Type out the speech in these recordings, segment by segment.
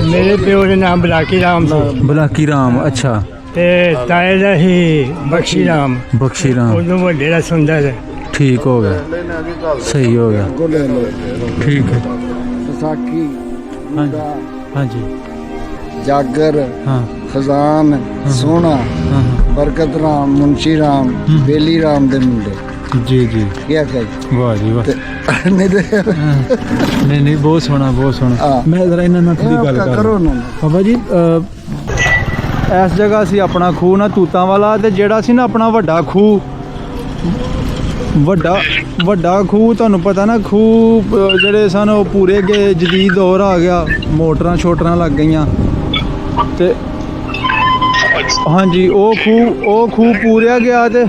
ਮੇਰੇ ਪਿਓ ਦਾ ਨਾਮ ਬਲਾਕੀ ਰਾਮ ਸੀ। ਬਲਾਕੀ ਰਾਮ, ਅੱਛਾ। ਤੇ ਤਾਏ ਦਾ ਹੀ ਬਖਸ਼ੀ ਰਾਮ। ਬਖਸ਼ੀ ਰਾਮ, ਉਦੋਂ ਵੱਡੇ ਦਾ ਸੁੰਦਰ। ਠੀਕ ਹੋ ਗਿਆ, ਸਹੀ ਹੋ ਗਿਆ, ਠੀਕ ਹੈ। ਵਿਸਾਖੀ, ਹਾਂਜੀ, ਜਾਗਰ, ਹਾਂ, ਖਜ਼ਾਨ, ਸੋਹਣਾ, ਹਾਂ, ਬਰਕਤ ਰਾਮ, ਮੁਨਸ਼ੀ ਰਾਮ, ਬੇਲੀ ਰਾਮ ਦੇ ਮੁੰਡੇ। ਜੀ ਜੀ, ਕੀ ਆਖਿਆ ਜੀ? ਵਾਹ ਜੀ ਵਾਹ। ਨਹੀਂ ਤੇ ਨਹੀਂ ਨਹੀਂ, ਬਹੁਤ ਸੋਹਣਾ, ਬਹੁਤ ਸੋਹਣਾ। ਮੈਂ ਜ਼ਰਾ ਇਹਨਾਂ ਨਾਲ ਥੋੜੀ ਗੱਲ ਕਰੋ ਨਾ ਬਾਬਾ ਜੀ। ਇਸ ਜਗ੍ਹਾ ਸੀ ਆਪਣਾ ਖੂਹ ਨਾ ਤੂਤਾਂ ਵਾਲਾ, ਤੇ ਜਿਹੜਾ ਸੀ ਨਾ ਆਪਣਾ ਵੱਡਾ ਖੂਹ, ਵੱਡਾ ਖੂਹ, ਤੁਹਾਨੂੰ ਪਤਾ ਨਾ ਖੂਹ ਜਿਹੜੇ ਸਨ ਉਹ ਪੂਰੇ ਗਏ, ਜਦੀਦ ਦੌਰ ਆ ਗਿਆ, ਮੋਟਰਾਂ ਛੋਟਰਾਂ ਲੱਗ ਗਈਆਂ, ਤੇ ਹਾਂਜੀ ਉਹ ਖੂਹ ਪੂਰਿਆ ਗਿਆ, ਤੇ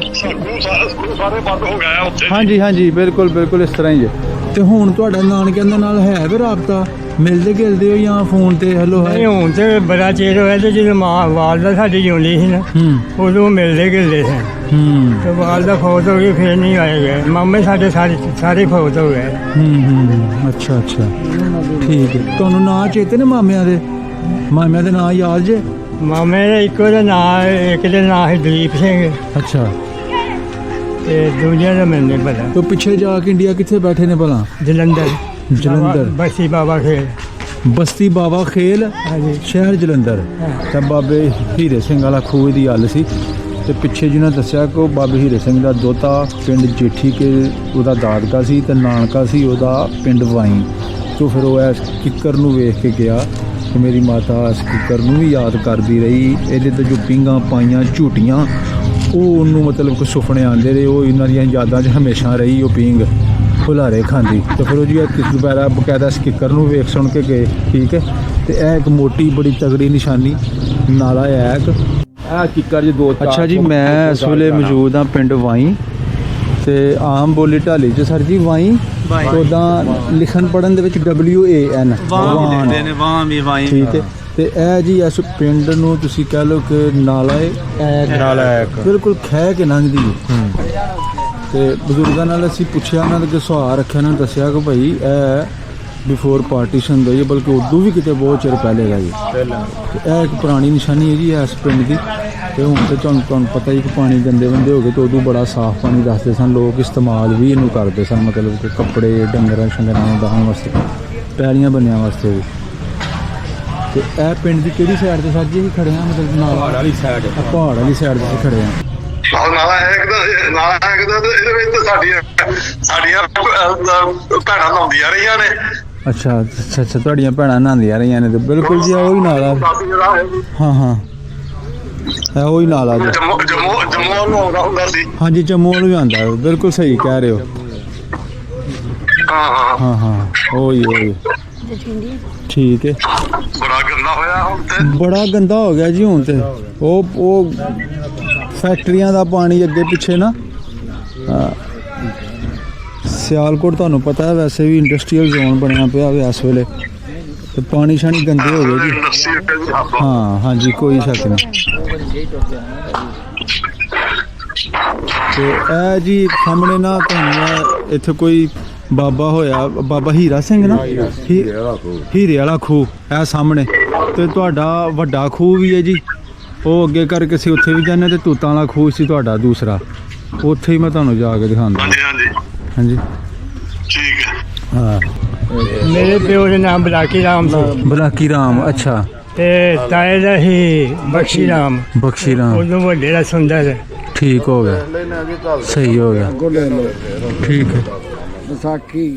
ਸਾਰੇ ਬੰਦ ਹੋ ਗਏ ਉੱਥੇ। ਹਾਂਜੀ ਹਾਂਜੀ, ਬਿਲਕੁਲ ਬਿਲਕੁਲ ਇਸ ਤਰ੍ਹਾਂ ਹੀ ਹੈ। ਤੇ ਹੁਣ ਤੁਹਾਡਾ ਨਾਨਕਿਆਂ ਦੇ ਨਾਲ ਹੈ ਵੀ ਰਾਬਤਾ, ਮਿਲਦੇ ਗਿਲਦੇ ਹੋ ਜਾਂ ਫੋਨ ਤੇ ਹੈਲੋ ਹੈ? ਨਹੀਂ, ਹੁਣ ਤੇ ਬੜਾ ਚਿਰ ਹੋਇਆ। ਤੇ ਜਦੋਂ ਮਾਂ ਵਾਲਦਾ ਸਾਡੀ ਜਿਉਂਦੀ ਸੀ ਨਾ, ਉਦੋਂ ਮਿਲਦੇ ਗਿਲਦੇ ਸੀ। ਤੇ ਵਾਲਦਾ ਫੌਤ ਹੋ ਗਈ, ਫਿਰ ਨਹੀਂ ਆਏ ਗਏ। ਮਾਮੇ ਸਾਡੇ ਸਾਰੇ ਫੌਤ ਹੋ ਗਏ। ਅੱਛਾ ਅੱਛਾ, ਠੀਕ ਹੈ। ਤੁਹਾਨੂੰ ਨਾਂ ਚੇਤੇ ਨੇ ਮਾਮਿਆਂ ਦੇ ਨਾਂ ਯਾਦ ਜੇ? ਮਾਮੇ ਦਾ ਇੱਕੋ ਦਾ ਨਾਂ, ਇੱਕ ਦਾ ਨਾਂ ਸੀ ਦਲੀਪ ਸਿੰਘ, ਅੱਛਾ। ਤੇ ਦੂਜਿਆਂ ਦਾ ਮੈਨੂੰ ਨਹੀਂ ਪਤਾ। ਤੇ ਪਿੱਛੇ ਜਾ ਕੇ ਇੰਡੀਆ ਕਿੱਥੇ ਬੈਠੇ ਨੇ ਭਲਾ? ਜਲੰਧਰ। ਬਸਤੀ ਬਾਬਾ ਖੇਲ। ਬਸਤੀ ਬਾਬਾ ਖੇਲ, ਹਾਂਜੀ, ਸ਼ਹਿਰ ਜਲੰਧਰ। ਤਾਂ ਬਾਬੇ ਹੀਰੇ ਸਿੰਘ ਵਾਲਾ ਖੂਹ ਦੀ ਗੱਲ ਸੀ। ਤੇ ਪਿੱਛੇ ਜਿਹਨਾਂ ਦੱਸਿਆ ਕਿ ਉਹ ਬਾਬੇ ਹੀਰੇ ਸਿੰਘ ਦਾ ਦੋਤਾ ਪਿੰਡ ਜੇਠੀ ਕੇ ਉਹਦਾ ਦਾਦਕਾ ਸੀ, ਤੇ ਨਾਨਕਾ ਸੀ ਉਹਦਾ ਪਿੰਡ ਵਾਈ। ਤੋਂ ਫਿਰ ਉਹ ਇਸ ਕਿੱਕਰ ਨੂੰ ਵੇਖ ਕੇ ਗਿਆ ਕਿ ਮੇਰੀ ਮਾਤਾ ਇਸ ਕਿੱਕਰ ਨੂੰ ਵੀ ਯਾਦ ਕਰਦੀ ਰਹੀ। ਇਹਦੇ ਤੇ ਜੋ ਪੀਂਘਾਂ ਪਾਈਆਂ ਝੂਟੀਆਂ, ਉਹ ਉਹਨੂੰ ਮਤਲਬ ਕਿ ਸੁਪਨੇ ਆਉਂਦੇ ਰਹੇ, ਉਹ ਇਹਨਾਂ ਦੀਆਂ ਯਾਦਾਂ 'ਚ ਹਮੇਸ਼ਾ ਰਹੀ ਉਹ ਪੀਂਘ ਹੁਲਾਰੇ ਖਾਂਦੀ। ਤੇ ਫਿਰ ਉਹ ਜੀ ਦੁਪਹਿਰਾ ਬਕਾਇਦਾ ਸਕਿੱਕਰ ਨੂੰ ਵੇਖ ਸੁਣ ਕੇ ਗਏ, ਠੀਕ ਹੈ। ਤੇ ਇਹ ਇੱਕ ਮੋਟੀ ਬੜੀ ਤਗੜੀ ਨਿਸ਼ਾਨੀ ਨਾਲਾ ਹੈ ਇੱਕ, ਇਹ ਕਿੱਕਰ 'ਚ ਦੋ। ਅੱਛਾ ਜੀ, ਮੈਂ ਇਸ ਵੇਲੇ ਮੌਜੂਦ ਹਾਂ ਪਿੰਡ ਵਾਈ, ਤੇ ਆਮ ਬੋਲੀ ਢਾਲੀ 'ਚ ਸਰ ਜੀ ਵਾਈ, ਉੱਦਾਂ ਲਿਖਣ ਪੜ੍ਹਨ ਦੇ ਵਿੱਚ WAN ਵਾਂ ਲਿਖਦੇ ਨੇ, ਵਾਂ ਵੀ ਵਾਈ, ਠੀਕ ਹੈ। ਤੇ ਇਹ ਜੀ ਇਸ ਪਿੰਡ ਨੂੰ ਤੁਸੀਂ ਕਹਿ ਲਓ ਕਿ ਨਾਲਾ ਬਿਲਕੁਲ ਖਹਿ ਕੇ ਲੰਘਦੀ ਹੈ। ਤੇ ਬਜ਼ੁਰਗਾਂ ਨਾਲ ਅਸੀਂ ਪੁੱਛਿਆ, ਉਹਨਾਂ ਦੇ ਸੁਹਾਰ ਰੱਖਿਆ, ਉਹਨਾਂ ਨੇ ਦੱਸਿਆ ਕਿ ਭਾਈ ਇਹ ਬਿਫੋਰ ਪਾਰਟੀਸ਼ਨ ਹੋਈ, ਬਲਕਿ ਉਦੋਂ ਵੀ ਕਿਤੇ ਬਹੁਤ ਚਿਰ ਪਹਿਲੇ ਦਾ ਜੀ। ਤੇ ਇਹ ਇੱਕ ਪੁਰਾਣੀ ਨਿਸ਼ਾਨੀ ਹੈ ਜੀ ਇਸ ਪਿੰਡ ਦੀ। ਤੇ ਹੁਣ ਤੇ ਤੁਹਾਨੂੰ ਪਤਾ ਹੀ ਕਿ ਪਾਣੀ ਗੰਦੇ ਬੰਦੇ ਹੋ ਗਏ, ਤੇ ਉਦੋਂ ਬੜਾ ਸਾਫ਼ ਪਾਣੀ ਦੱਸਦੇ ਸਨ ਲੋਕ, ਇਸਤੇਮਾਲ ਵੀ ਇਹਨੂੰ ਕਰਦੇ ਸਨ, ਮਤਲਬ ਕਿ ਕੱਪੜੇ ਡੰਗਰਾਂ ਸ਼ੰਗਰਾਂ ਨੂੰ ਦਹਾਉਣ ਵਾਸਤੇ, ਪੈਲੀਆਂ ਬੰਨਿਆਂ ਵਾਸਤੇ ਵੀ। ਤੇ ਇਹ ਪਿੰਡ ਦੀ ਕਿਹੜੀ ਸਾਈਡ ਤੇ ਸਰ ਜੀ ਅਸੀਂ ਖੜੇ ਹਾਂ? ਮਤਲਬ ਪਹਾੜ ਵਾਲੀ ਸਾਈਡ ਤੇ ਅਸੀਂ ਖੜੇ ਹਾਂ। ਨਾਲਾ ਹੈ ਤੇ ਇਹਦੇ ਵਿੱਚ ਸਾਡੀਆਂ ਭੈਣਾਂ ਨਹਾਉਂਦੀਆਂ ਰਹੀਆਂ ਨੇ। ਅੱਛਾ ਅੱਛਾ ਅੱਛਾ, ਤੁਹਾਡੀਆਂ ਭੈਣਾਂ ਨਹਾਉਂਦੀਆਂ ਰਹੀਆਂ ਨੇ। ਤੇ ਬਿਲਕੁਲ ਜੀ ਉਹੀ ਨਾਲਾ, ਹਾਂ ਹਾਂ, ਉਹੀ ਨਾਲਾ ਜੀ। ਜੰਮੂ ਨੂੰ ਆਉਂਦਾ ਹੁੰਦਾ ਸੀ। ਹਾਂਜੀ, ਜੰਮੂ ਨੂੰ ਵੀ ਆਉਂਦਾ, ਬਿਲਕੁਲ ਸਹੀ ਕਹਿ ਰਹੇ ਹੋ। ਹਾਂ ਹਾਂ, ਉਹੀ ਠੀਕ ਹੈ। ਬੜਾ ਗੰਦਾ ਹੋਇਆ ਹੁਣ ਤੇ, ਬੜਾ ਗੰਦਾ ਹੋ ਗਿਆ ਜੀ ਹੁਣ ਤੇ। ਉਹ ਫੈਕਟਰੀਆਂ ਦਾ ਪਾਣੀ ਅੱਗੇ ਪਿੱਛੇ ਨਾ, ਸਿਆਲਕੋਟ ਤੁਹਾਨੂੰ ਪਤਾ ਹੈ ਵੈਸੇ ਵੀ ਇੰਡਸਟਰੀਅਲ ਜ਼ੋਨ ਬਣਿਆ ਪਿਆ ਹੋਇਆ ਇਸ ਵੇਲੇ, ਤੇ ਪਾਣੀ ਸ਼ਾਣੀ ਗੰਦੇ ਹੋ ਗਏ ਜੀ। ਹਾਂ ਹਾਂਜੀ, ਕੋਈ ਸ਼ੱਕ ਨਹੀਂ। ਤੇ ਇਹ ਜੀ ਸਾਹਮਣੇ ਨਾ ਤੁਹਾਨੂੰ ਇੱਥੇ ਕੋਈ ਬਾਬਾ ਹੋਇਆ, ਬਾਬਾ ਹੀਰਾ ਸਿੰਘ ਨਾ, ਹੀਰੇ ਵਾਲਾ ਖੂਹ ਇਹ ਸਾਹਮਣੇ। ਤੇ ਤੁਹਾਡਾ ਵੱਡਾ ਖੂਹ ਵੀ ਹੈ ਜੀ, ਉਹ ਅੱਗੇ ਕਰਕੇ ਅਸੀਂ ਉੱਥੇ ਵੀ ਜਾਂਦੇ। ਤੇ ਤੂਤਾਂ ਵਾਲਾ ਖੂਹ ਸੀ ਤੁਹਾਡਾ ਦੂਸਰਾ, ਉੱਥੇ ਹੀ ਮੈਂ ਤੁਹਾਨੂੰ ਜਾ ਕੇ ਦਿਖਾਉਂਦਾ। ਹਾਂਜੀ ਠੀਕ ਹੈ। ਹਾਂ, ਮੇਰੇ ਪਿਓ ਦਾ ਨਾਮ ਬਲਾਕੀ ਰਾਮ ਸੀ। ਬਲਾਕੀ ਰਾਮ, ਅੱਛਾ। ਤੇ ਤਾਏ ਦਾ ਹੀ ਬਖਸ਼ੀ ਰਾਮ। ਉਦੋਂ ਵੱਡੇ ਦਾ ਸੁੰਦਰ। ਠੀਕ ਹੋ ਗਿਆ, ਸਹੀ ਹੋ ਗਿਆ, ਠੀਕ ਹੈ। ਵਿਸਾਖੀ,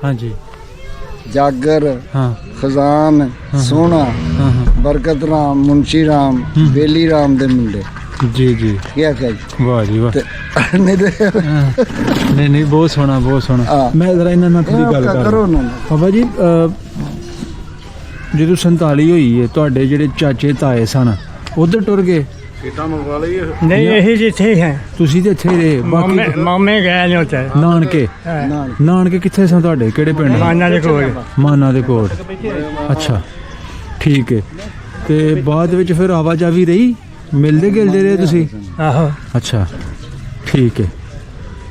ਹਾਂਜੀ, ਜਾਗਰ, ਹਾਂ, ਖਜ਼ਾਨ, ਸੋਹਣਾ, ਬਰਕਤ ਰਾਮ, ਮੁਨਸ਼ੀ ਰਾਮ, ਬੇਲੀ ਰਾਮ ਦੇ ਮੁੰਡੇ। ਜੀ ਜੀ, ਕੀ ਆਖਿਆ ਜੀ? ਵਾਹ ਜੀ ਵਾਹ। ਨਹੀਂ ਤੇ ਨਹੀਂ, ਬਹੁਤ ਸੋਹਣਾ, ਬਹੁਤ ਸੋਹਣਾ। ਮੈਂ ਜ਼ਰਾ ਇਹਨਾਂ ਨਾਲ ਥੋੜੀ ਗੱਲ ਕਰੋ ਨਾ ਬਾਬਾ ਜੀ। ਜਦੋਂ 47 ਹੋਈ ਹੈ, ਤੁਹਾਡੇ ਜਿਹੜੇ ਚਾਚੇ ਤਾਏ ਸਨ ਉਧਰ ਟੁਰ ਗਏ? ਨਹੀਂ, ਇਹੀ ਜਿੱਥੇ ਹੈ। ਤੁਸੀਂ ਤੇ ਇੱਥੇ ਰਹੇ? ਮਾਮੇ ਗਏ ਨੇ ਉੱਥੇ। ਨਾਨਕੇ ਕਿੱਥੇ ਸਨ ਤੁਹਾਡੇ? ਕਿਹੜੇ ਪਿੰਡ? ਮਾਨਾ ਦੇ ਕੋਲ। ਅੱਛਾ, ਠੀਕ ਹੈ। ਤੇ ਬਾਅਦ ਵਿੱਚ ਫਿਰ ਆਵਾਜਾਵੀ ਰਹੀ, ਮਿਲਦੇ ਗਿਲਦੇ ਰਹੇ ਤੁਸੀਂ? ਆਹੋ। ਅੱਛਾ, ਠੀਕ ਹੈ।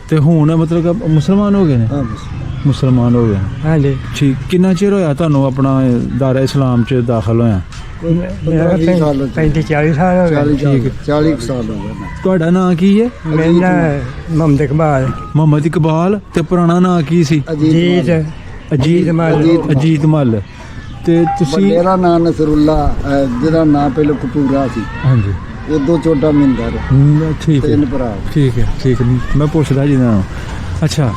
ਤੇ ਹੁਣ ਮਤਲਬ ਮੁਸਲਮਾਨ ਹੋ ਗਏ ਨੇ? ਮੁਸਲਮਾਨ ਹੋ ਗਏ ਹਾਂਜੀ ਠੀਕ ਕਿੰਨਾ ਚਿਰ ਹੋਇਆ ਤੁਹਾਨੂੰ ਆਪਣਾ ਦਾਇਰਾ ਇਸਲਾਮ 'ਚ ਦਾਖਲ ਹੋਇਆ ਮੇਰਾ 20 ਸਾਲ ਹੋ ਗਏ। 35-40 ਸਾਲ ਹੋ ਗਏ 40 ਸਾਲ ਹੋ ਗਏ ਨੇ। ਤੁਹਾਡਾ ਨਾਂ ਕੀ ਹੈ ਮੇਰਾ ਮੁਹੰਮਦ ਇਕਬਾਲ ਮੁਹੰਮਦ ਇਕਬਾਲ ਤੇ ਪੁਰਾਣਾ ਨਾਂ ਕੀ ਸੀ ਜੀਤ ਅਜੀਤ ਅਜੀਤ ਮੱਲ ਤੇ ਤੁਸੀਂ ਮੇਰਾ ਨਾਮ ਨਸਰੁੱਲਾ ਜਿਹਦਾ ਨਾਮ ਪਹਿਲਾਂ ਕਪੂਰਾ ਸੀ ਹਾਂਜੀ ਉਦੋਂ ਛੋਟਾ ਮਿੰਦਰ ਠੀਕ ਹੈ 3 ਭਰਾ ਠੀਕ ਹੈ ਮੈਂ ਪੁੱਛਦਾ ਜੀ ਨਾ ਅੱਛਾ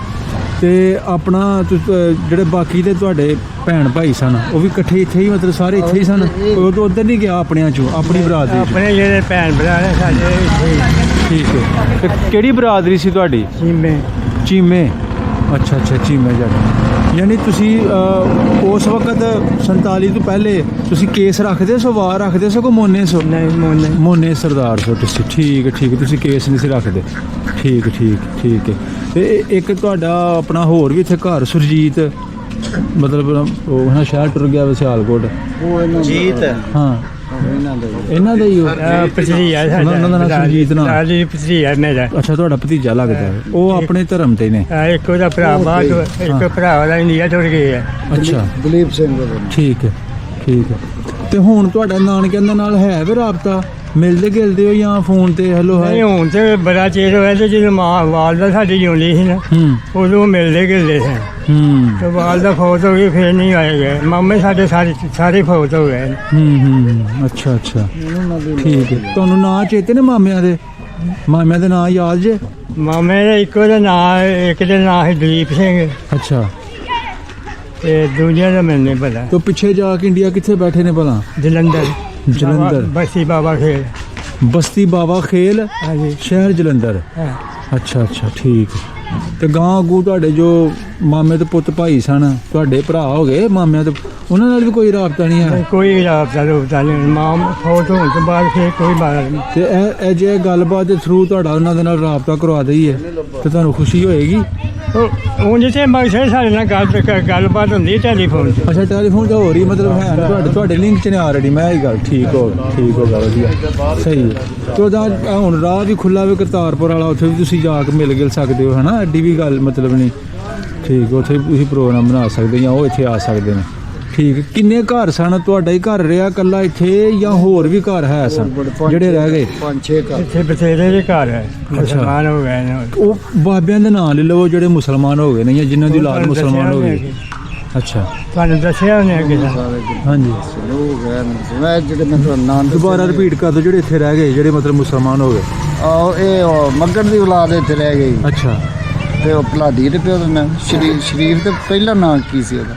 ਤੇ ਆਪਣਾ ਜਿਹੜੇ ਬਾਕੀ ਦੇ ਤੁਹਾਡੇ ਭੈਣ ਭਾਈ ਸਨ ਉਹ ਵੀ ਇਕੱਠੇ ਇੱਥੇ ਹੀ ਮਤਲਬ ਸਾਰੇ ਇੱਥੇ ਹੀ ਸਨ ਕੋਈ ਉਧਰ ਨਹੀਂ ਗਿਆ ਆਪਣਿਆਂ ਚੋਂ ਆਪਣੀ ਬਰਾਦਰੀ ਚੋਂ ਆਪਣੇ ਜਿਹੜੇ ਭੈਣ ਭਰਾ ਨੇ ਸਾਡੇ ਇੱਥੇ ਠੀਕ ਹੈ ਤੇ ਕਿਹੜੀ ਬਰਾਦਰੀ ਸੀ ਤੁਹਾਡੀ ਚੀਮੇ ਚੀਮੇ ਅੱਛਾ ਚੀਮੇ ਜਾ ਯਾਨੀ ਤੁਸੀਂ ਉਸ ਵਕਤ 47 ਤੋਂ ਪਹਿਲੇ ਤੁਸੀਂ ਕੇਸ ਰੱਖਦੇ ਸੋ ਵਾਰ ਰੱਖਦੇ ਸੋ ਕੋ ਮੋਨੇ ਸੋ ਨਹੀਂ ਮੋਨੇ ਮੋਨੇ ਸਰਦਾਰ ਸੋ ਤੁਸੀਂ ਠੀਕ ਹੈ ਤੁਸੀਂ ਕੇਸ ਨਹੀਂ ਸੀ ਰੱਖਦੇ ਠੀਕ ਹੈ ਤੇ ਇੱਕ ਤੁਹਾਡਾ ਆਪਣਾ ਹੋਰ ਵੀ ਇੱਥੇ ਘਰ ਸੁਰਜੀਤ ਮਤਲਬ ਉਹ ਨਾ ਸ਼ਹਿਰ ਟੁਰ ਗਿਆ ਵਿਸ਼ਾਲਕੋਟ ਉਹ ਇਹਨਾਂ ਜੀਤ ਹਾਂ ਇਹਨਾਂ ਦਾ ਹੀ। ਇਹਨਾਂ ਦਾ ਹੀ ਉਹ ਭਤੀਜਾ ਉਹਨਾਂ ਦਾ ਨਾਮ ਸੁਰਜੀਤ ਨਾ ਸਾਡੀ ਭਤੀਜਾ ਮੇਰਾ ਅੱਛਾ ਤੁਹਾਡਾ ਭਤੀਜਾ ਲੱਗਦਾ ਹੈ ਉਹ ਆਪਣੇ ਧਰਮ ਤੇ ਨੇ ਇੱਕ ਉਹਦਾ ਭਰਾ ਬਾਅਦ ਇੱਕ ਭਰਾ ਉਹਦਾ ਇੰਡੀਆ ਟੁਰ ਗਿਆ ਹੈ ਅੱਛਾ ਦਲੀਪ ਸਿੰਘ ਦਾ ਨਾਮ। ਠੀਕ ਹੈ ਤੇ ਹੁਣ ਤੁਹਾਡਾ ਨਾਨਕਿਆਂ ਦੇ ਨਾਲ ਹੈ ਵੀ ਰਾਬਤਾ ਮਿਲਦੇ ਗਿਲਦੇ ਹੋ ਜਾਂ ਫੋਨ ਤੇ ਹੈਲੋ ਨਹੀਂ ਹੈ ਹੁਣ ਤੇ ਬੜਾ ਚਿਰ ਹੋਇਆ ਤੇ ਜਦੋਂ ਮਾਂ ਵਾਲਦਾ ਸਾਡੀ ਜਿਉਂਦੀ ਸੀ ਨਾ ਉਦੋਂ ਮਿਲਦੇ ਗਿਲਦੇ ਸੀ ਤੇ ਵਾਲਦਾ ਫੌਤ ਹੋ ਗਈ ਫਿਰ ਨਹੀਂ ਆਏ ਗਏ ਮਾਮੇ ਸਾਡੇ ਸਾਰੇ ਫੌਤ ਹੋ ਗਏ ਅੱਛਾ ਠੀਕ ਹੈ ਤੁਹਾਨੂੰ ਨਾਂ ਚੇਤੇ ਨੇ ਮਾਮਿਆਂ ਦੇ ਨਾਂ ਯਾਦ ਜੇ ਮਾਮੇ ਦਾ ਇੱਕੋ ਦਾ ਨਾਂ ਇੱਕ ਦਾ ਨਾਂ ਹੈ ਦਲੀਪ ਸਿੰਘ ਅੱਛਾ ਤੇ ਦੂਜਿਆਂ ਦਾ ਮੈਨੂੰ ਨਹੀਂ ਪਤਾ ਤੋ ਪਿੱਛੇ ਜਾ ਕੇ ਇੰਡੀਆ ਕਿੱਥੇ ਬੈਠੇ ਨੇ ਭਲਾ ਜਲੰਧਰ ਬਸੀ ਬਾਬਾ ਖੇਲ ਬਸਤੀ ਬਾਬਾ ਖੇਲ ਹਾਂਜੀ ਸ਼ਹਿਰ ਜਲੰਧਰ ਹਾਂ ਅੱਛਾ ਠੀਕ ਤੇ ਗਾਂ ਅੱਗੂ ਤੁਹਾਡੇ ਜੋ ਮਾਮੇ ਤੇ ਪੁੱਤ ਭਾਈ ਸਨ ਤੁਹਾਡੇ ਭਰਾ ਹੋ ਗਏ ਮਾਮਿਆਂ ਤੇ ਉਹਨਾਂ ਨਾਲ ਵੀ ਕੋਈ ਰਾਬਤਾ ਨਹੀਂ ਹੈ ਕੋਈ ਰਾਬਤਾ ਨਹੀਂ ਮਾਂ ਫੌਤ ਹੋਣ ਤੋਂ ਬਾਅਦ ਫਿਰ ਕੋਈ ਬਾਤ ਨਹੀਂ ਤੇ ਇਹ ਜੇ ਗੱਲਬਾਤ ਦੇ ਥਰੂ ਤੁਹਾਡਾ ਉਹਨਾਂ ਦੇ ਨਾਲ ਰਾਬਤਾ ਕਰਵਾ ਦਈਏ ਤੇ ਤੁਹਾਨੂੰ ਖੁਸ਼ੀ ਹੋਏਗੀ ਉਹ ਜਿੱਥੇ ਮਕਸਦ ਸਾਡੇ ਨਾਲ ਗੱਲਬਾਤ ਹੁੰਦੀ ਟੈਲੀਫੋਨ 'ਤੇ ਅੱਛਾ ਟੈਲੀਫੋਨ ਤਾਂ ਹੋ ਰਹੀ ਮਤਲਬ ਹੈ ਨਾ ਤੁਹਾਡੇ ਲਿੰਕ 'ਚ ਨੇ ਆਲਰੇਡੀ ਮੈਂ ਇਹ ਗੱਲ ਠੀਕ ਹੋ ਗਿਆ ਵਧੀਆ ਸਹੀ ਹੈ ਤੇ ਉਹਦਾ ਹੁਣ ਰਾਹ ਵੀ ਖੁੱਲਾ ਵੇ ਕਰਤਾਰਪੁਰ ਵਾਲਾ ਉੱਥੇ ਵੀ ਤੁਸੀਂ ਜਾ ਕੇ ਮਿਲ ਗਿਲ ਸਕਦੇ ਹੋ ਹੈ ਨਾ ਐਡੀ ਵੀ ਗੱਲ ਮਤਲਬ ਨਹੀਂ ਠੀਕ ਉੱਥੇ ਤੁਸੀਂ ਪ੍ਰੋਗਰਾਮ ਬਣਾ ਸਕਦੇ ਜਾਂ ਉਹ ਇੱਥੇ ਆ ਸਕਦੇ ਨੇ ਠੀਕ ਕਿੰਨੇ ਘਰ ਸਨ ਤੁਹਾਡਾ ਹੀ ਘਰ ਰਿਹਾ ਇਕੱਲਾ ਇੱਥੇ ਜਾਂ ਹੋਰ ਵੀ ਘਰ ਹੈ ਸਨ ਜਿਹੜੇ ਰਹਿ ਗਏ 5-6 ਘਰ ਇੱਥੇ ਬਥੇਰੇ ਦੇ ਘਰ ਹੈ ਮੁਸਲਮਾਨ ਹੋ ਗਏ ਨੇ ਉਹ ਬਾਬਿਆਂ ਦੇ ਨਾਂ ਲੈ ਲਵੋ ਜਿਹੜੇ ਮੁਸਲਮਾਨ ਹੋ ਗਏ ਨੇ ਜਾਂ ਜਿਨ੍ਹਾਂ ਦੀ ਔਲਾਦ ਮੁਸਲਮਾਨ ਹੋ ਗਈ ਅੱਛਾ ਤੁਹਾਨੂੰ ਦੱਸਿਆ ਉਹਨੇ ਕਿਸੇ ਹਾਂਜੀ ਹੋ ਗਏ ਨੇ। ਮੈਂ ਜਿਹੜੇ ਮੈਂ ਤੁਹਾਨੂੰ ਨਾਮ ਦੁਬਾਰਾ ਰਿਪੀਟ ਕਰ ਦਿਓ ਜਿਹੜੇ ਇੱਥੇ ਰਹਿ ਗਏ ਜਿਹੜੇ ਮਤਲਬ ਮੁਸਲਮਾਨ ਹੋ ਗਏ ਇਹ ਮੱਗਰ ਦੀ ਔਲਾਦ ਇੱਥੇ ਰਹਿ ਗਈ ਅੱਛਾ ਤੇ ਉਹ ਭਲਾਦੀ ਦੇ ਪਿਓ ਦਾ ਨਾਮ ਸ਼ਰੀਫ ਤੇ ਪਹਿਲਾ ਨਾਮ ਕੀ ਸੀ ਉਹਦਾ